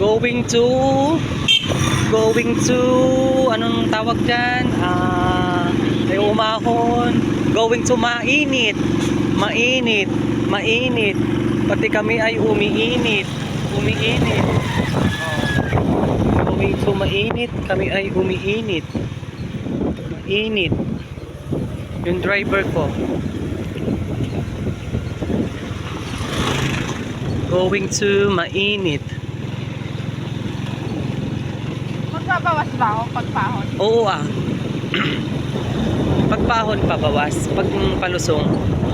Going to anong tawag dyan? Ay umahon. Going to mainit. Mainit. Pati kami ay umiinit. Going to mainit. Kami ay umiinit. Mainit. Yung driver ko. Going to mainit. Magbabawas ba ako pagpahon? Oo Pagpahon pabawas, pag palusong.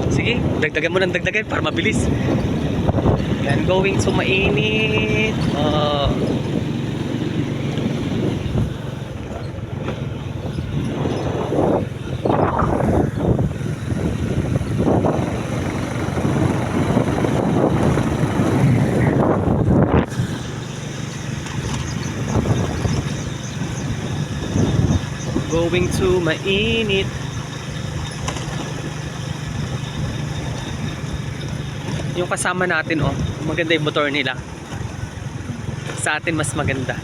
Sige, dagdagan mo ng dagdagan para mabilis. Yan, going to mainit. Going to mainit. Yung kasama natin, maganda yung motor nila. Sa atin mas maganda.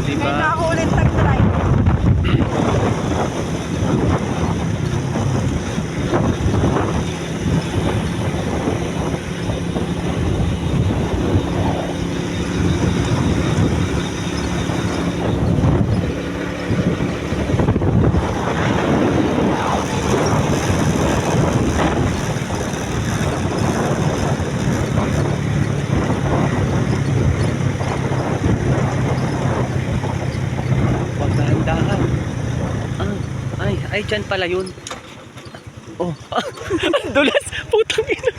Diba? May nakulit tag-drive. Ay, dyan pala yun. Dulas, putang ina.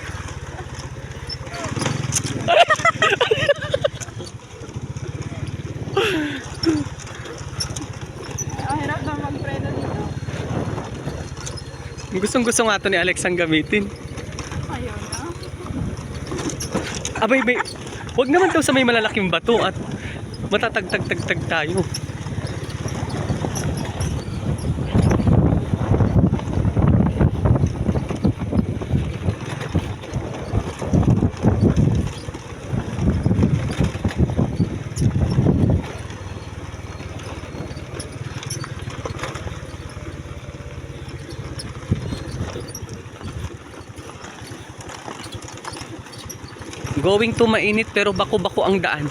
Ang hirap na mag-preno dito. Gustong-gusto nga ito ni Alex ang gamitin. Ayaw na. Abay, wag naman daw sa may malalaking bato at matatagtag-tagtag tayo. Going to mainit pero bako-bako ang daan.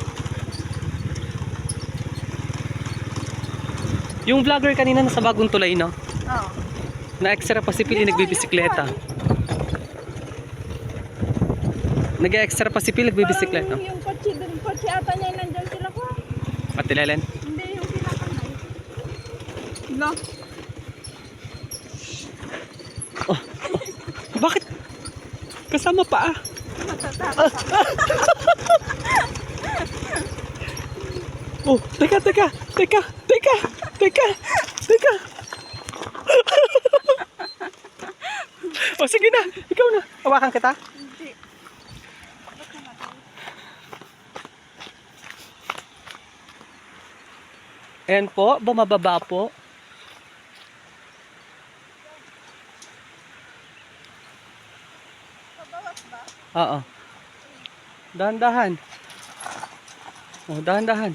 Yung vlogger kanina nasa bagong tulay, no? Oo. Na extra pa si Pili nagbibisikleta. Nag-extra pa si Pili nagbibisikleta. Yung kotse ata niya nandyan sila ko. Pati Lelen. Hindi yung pinakamay. No. Bakit? Kasama pa Matatakot ako. Teka. Sige na, ikaw na. Hawakan kita. Hindi. Ayan po, bumababa po. Pabawas ba? Oo. Dahan-dahan. Dahan-dahan.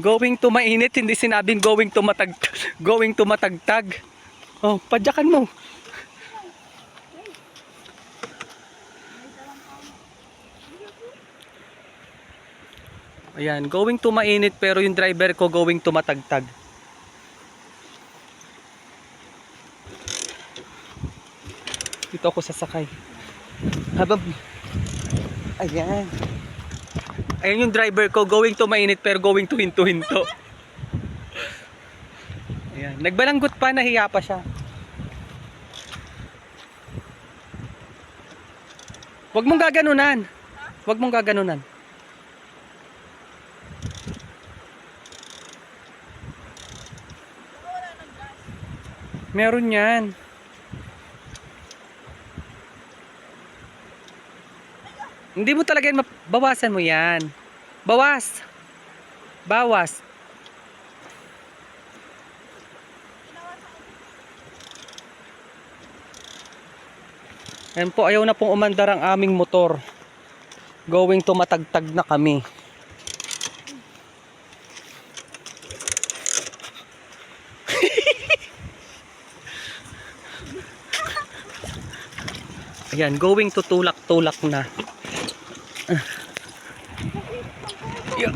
Going to mainit, hindi sinabing going to matagtag. Padyakan mo. Ayan, going to mainit pero yung driver ko going to matagtag. Dito ako sasakay. Ayan. Ayan yung driver ko, going to mainit pero going to hinto-hinto. Ayan. Nagbalanggot pa, nahiya pa siya. Huwag mong gaganunan. Meron yan. Hindi mo talaga yan bawasan mo yan. Bawas. Ayan po, ayaw na pong umandar ang aming motor. Going to Matagtag na kami. Ayan, going to Tulak-Tulak na. Yeah.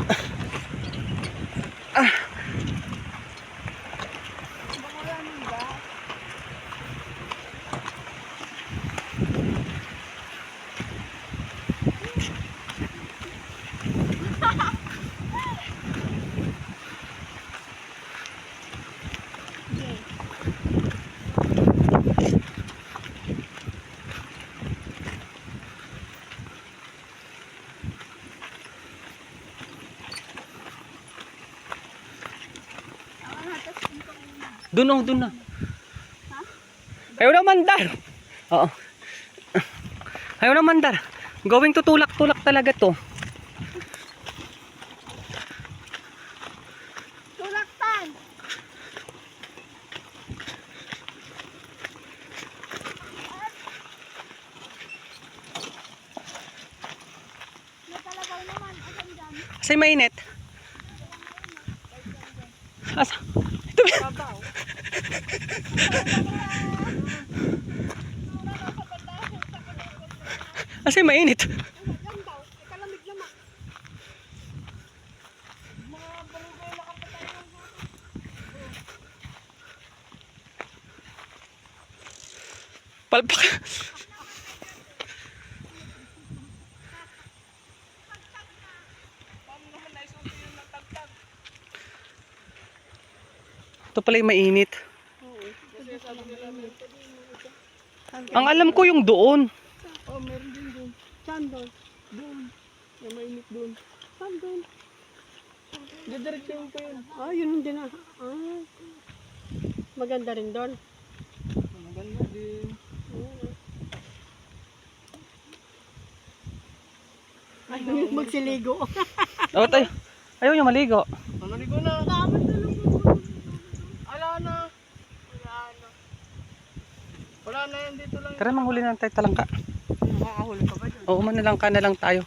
Doon na. Ayaw na mandar. Oo. Ayaw na mandar. Going to Tulak-Tulak talaga to. Tulaktan! Natalabaw naman. Asan dyan? Kasi mainit. Asa? Ito. Babaw. Kasi mainit. Lang daw. Kalamig naman. Mga barangay nakapatay ng Palpak. Ito pala yung mainit. Ang alam ko yung doon. Oh, meron din doon. Saan doon? Doon. May mainit doon. Saan doon? Didiretso ko yun. Ah, yun din ah. Ah. Maganda rin doon. Maganda din. Ay, magsiligo. Oh, tayo. Ayaw niya maligo. Maligo na. Ala na. Wala na yan dito lang. Tara, manghuli na tayo talangka. Makakahuli ka ba dyan? Oo, manalangka na lang tayo.